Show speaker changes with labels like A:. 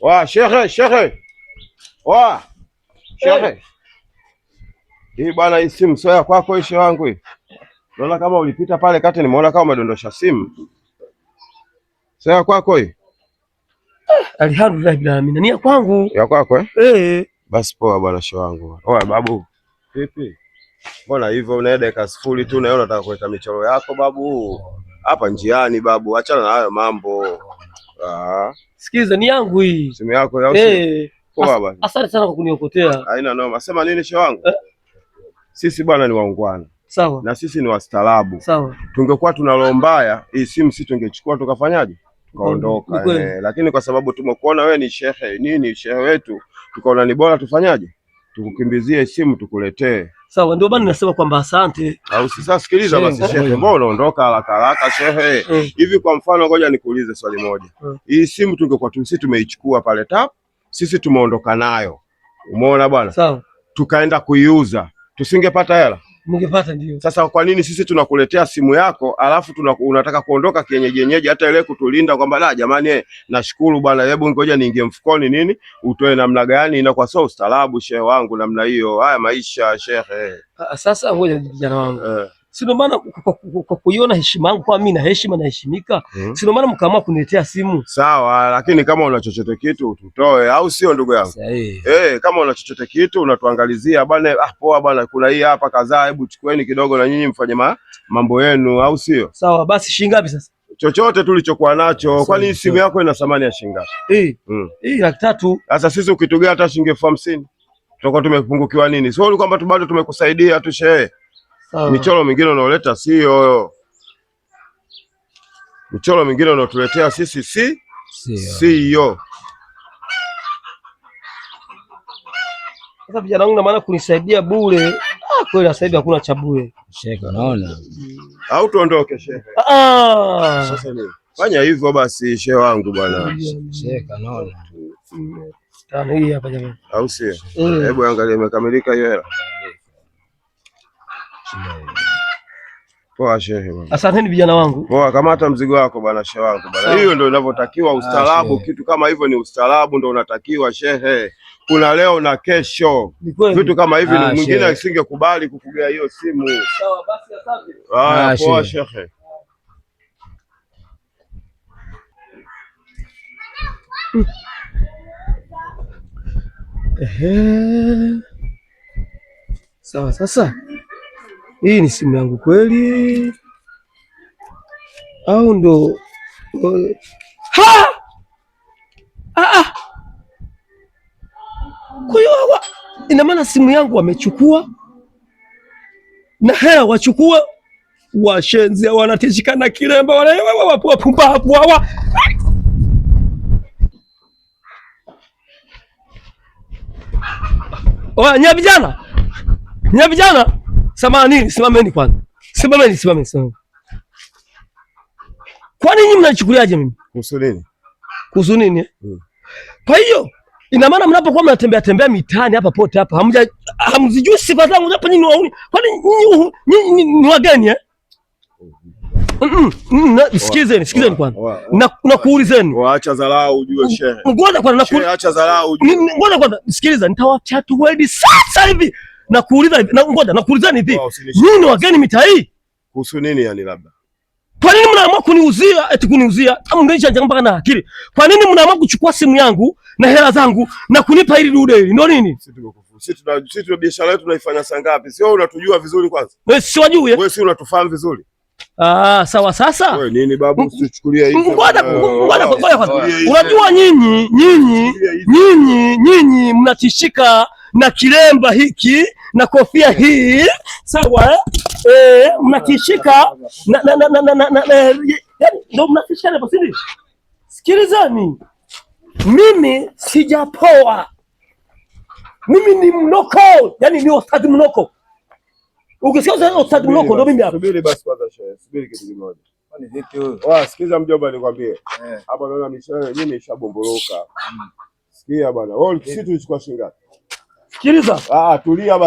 A: Wa shehe. Wa shehe. Hii bwana, hii simu sio ya kwako hii shehe wangu hii. Naona kama ulipita pale kati, nimeona kama umedondosha simu. Sio ya kwako hii?
B: Alhamdulillah bila amina. Ni ya kwangu.
A: Ya kwako eh?
B: Eh.
A: Basi poa bwana shehe wangu. Oya babu. Vipi? Mbona hivyo una dakika sifuri tu na unataka kuweka michoro yako babu? Hapa njiani babu, achana na hayo mambo.
B: Sikiza, ni yangu hii.
A: Simu yako ya usi? Poa bwana.
B: Asante sana kwa kuniokotea.
A: Haina noma. Sema nini shehe wangu? Sisi bwana ni waungwana.
B: Sawa.
A: Na sisi ni wastaarabu.
B: Sawa.
A: Tungekuwa tuna roho mbaya, hii simu sisi tungechukua tukafanyaje? Tukaondoka. Lakini kwa sababu tumekuona wewe ni shehe wetu, tukaona ni bora tufanyaje? Tukukimbizie simu tukuletee.
B: Sawa, ndio bana nasema kwamba asante.
A: Au sasa sikiliza basi shehe, mbona unaondoka haraka shehe? Hivi kwa mfano ngoja nikuulize swali moja. Hii simu tungekuwa sisi tumeichukua pale tap, sisi tumeondoka nayo. Umeona bwana?
B: Sawa.
A: Tukaenda kuiuza. Tusingepata hela?
B: Mungepata ndio.
A: Sasa kwa nini sisi tunakuletea simu yako alafu unataka kuondoka kienyeji hata ile kutulinda kwamba la jamani nashukuru bwana, hebu ngoja niingie mfukoni nini utoe namna gani? Inakuwa sio ustaarabu shehe wangu namna hiyo. Haya maisha shehe.
B: Sasa ngoja vijana wangu. Si ndio maana kwa kuiona heshima yangu kwa mimi na heshima naheshimika. Si ndio maana mkaamua kuniletea simu.
A: Sawa, lakini kama una chochote kitu tutoe, au sio ndugu yangu? Kama una chochote kitu unatuangalizia bwana, poa bwana, kuna hii hapa kadhaa, hebu chukueni kidogo na nyinyi mfanye mambo yenu, au sio?
B: Sawa, basi shilingi ngapi sasa?
A: Chochote tulichokuwa nacho. Kwani simu yako ina thamani ya shilingi ngapi?
B: Hii 300,000.
A: Sasa sisi ukitugea hata shilingi 50,000 tutakuwa tumepungukiwa nini? Sio ni kwamba bado tumekusaidia tu shehe. Michoro mingine unaoleta sio. Michoro mingine unaotuletea sisi sio.
B: Sasa vijana wangu na maana kunisaidia bure. Kweli sasa hivi hakuna cha bure.
C: Shehe unaona?
A: Au tuondoke shehe? Sasa nini? Fanya hivyo basi shehe wangu bwana.
C: Shehe unaona?
B: Tano hii hapa jamani.
A: Au sio? Hebu angalia imekamilika hiyo hela. Poa shehe bwana.
B: Asanteni vijana wangu.
A: Poa, kamata mzigo wako bwana shehe wangu bwana. Hiyo ndio inavyotakiwa ustaarabu, kitu kama hivyo ni ustaarabu ndio unatakiwa shehe. Kuna leo na kesho. Vitu kama hivi mwingine asingekubali kukugea hiyo simu.
B: Sawa basi asante.
A: Poa shehe.
B: Sawa sasa. Hii ni simu yangu kweli au ndo? Kwa hiyo ina maana simu yangu wamechukua na hela wachukua, washenzi wanatishikana kilemba wale wapumbavu hawa. Nya vijana samahani, simameni kwanza. Simameni. Kwa nini mnachukuliaje mimi? Kuhusu nini? Kwa hiyo ina maana mnapokuwa mnatembea mitaani hapa pote hapa hamzijui sifa zangu hapa nyinyi wauni. Kwa nini ni wageni Sikizeni kwanza. Nakuulizeni.
A: Waacha dharau ujue shehe.
B: Ngoja kwanza
A: acha dharau ujue.
B: Ngoja kwanza sikiliza, nitawachatu wedi sasa hivi. Nakuuliza hivi, ngoja nakuulizeni hivi. Nyinyi ni wageni mitaa hii?
A: Kuhusu nini yani labda?
B: Kwa nini mnaamua kuniuzia? Mngeisha mpaka na akili. Kwa nini mnaamua kuchukua simu yangu na hela zangu na kunipa hili dude hili? Ndio nini?
A: Sisi tuna biashara yetu tunaifanya saa ngapi? Sio unatujua vizuri kwanza?
B: Wewe si wajui?
A: Wewe si unatufahamu vizuri?
B: Sawa sasa.
A: Wewe nini babu, usichukulie hivi.
B: Ngoja. Unajua nyinyi mnatishika na kilemba hiki na kofia hii. Sawa mnatishika ndio mnatishika hapo sisi. Sikilizani. Mimi sijapoa. Mimi ni mnoko, yani ni ustadi mnoko. Ukisikia ustadi mnoko ndio mimi hapa.
A: Subiri basi kwanza shehe. Subiri kitu kimoja. Kwani vipi wewe? Sikiza mjomba nikwambie. Hapa naona mishale mimi ishabomboloka. Sikia bwana. Wewe sisi tulichukua shilingi ngapi?
B: Sikiliza.
A: Tulia.